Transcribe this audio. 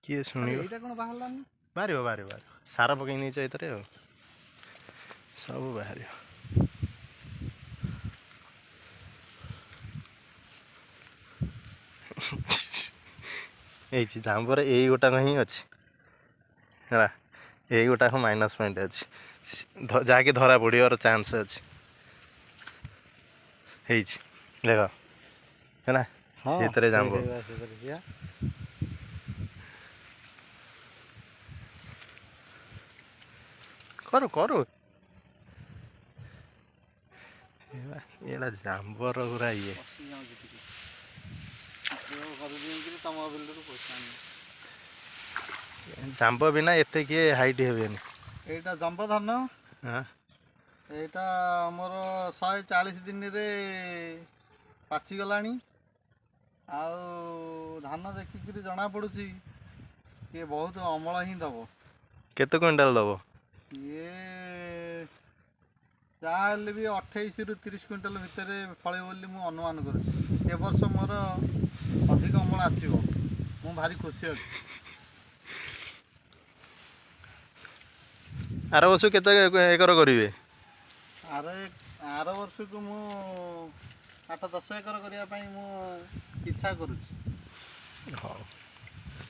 କିଏ ଶୁଣିବ? ଏଇଟା କ'ଣ ବାହାରିଲାନି? ବାହାରିବ ବାହାରିବ ବାହାରିବ, ସାର ପକେଇ ନେଇଛ ଏଥିରେ ଆଉ ସବୁ ବାହାରିବ। ହେଇଛି ଜାମ୍ବରେ ଏଇ ଗୋଟାକ ହିଁ ଅଛି ହେଲା, ଏଇ ଗୋଟାକ ମାଇନସ୍ ପଏଣ୍ଟ ଅଛି, ଯାହାକି ଧରା ପଡ଼ିବାର ଚାନ୍ସ ଅଛି। ହେଇଛି ଦେଖ ହେଲା, ସେଥିରେ ଜାମ୍ବ କରୁ କରୁ ଏଇଟା ଜାମ୍ବର ପୁରା ଇଏ। ଜାମ୍ବ ବିନା ଏତେ କିଏ ହାଇଟ୍ ହେବେନି। ଏଇଟା ଜମ୍ବ ଧାନ, ଏଇଟା ଆମର 140 ଦିନରେ ପାଚିଗଲାଣି। ଆଉ ଧାନ ଦେଖିକିରି ଜଣାପଡ଼ୁଛି ଇଏ ବହୁତ ଅମଳ ହିଁ ଦେବ। କେତେ କୁଇଣ୍ଟାଲ ଦେବ? ଇଏ ଯାହା ହେଲେ ବି 28ରୁ 30 କୁଇଣ୍ଟାଲ ଭିତରେ ଫଳିବ ବୋଲି ମୁଁ ଅନୁମାନ କରୁଛି। ଏ ବର୍ଷ ମୋର ଅଧିକ ଅମଳ ଆସିବ, ମୁଁ ଭାରି ଖୁସି ଅଛି। ଆର ବର୍ଷକୁ କେତେ ଏକର କରିବେ? ଆର ବର୍ଷକୁ ମୁଁ 8-10 ଏକର କରିବା ପାଇଁ ମୁଁ ଇଚ୍ଛା କରୁଛି। ହଉ।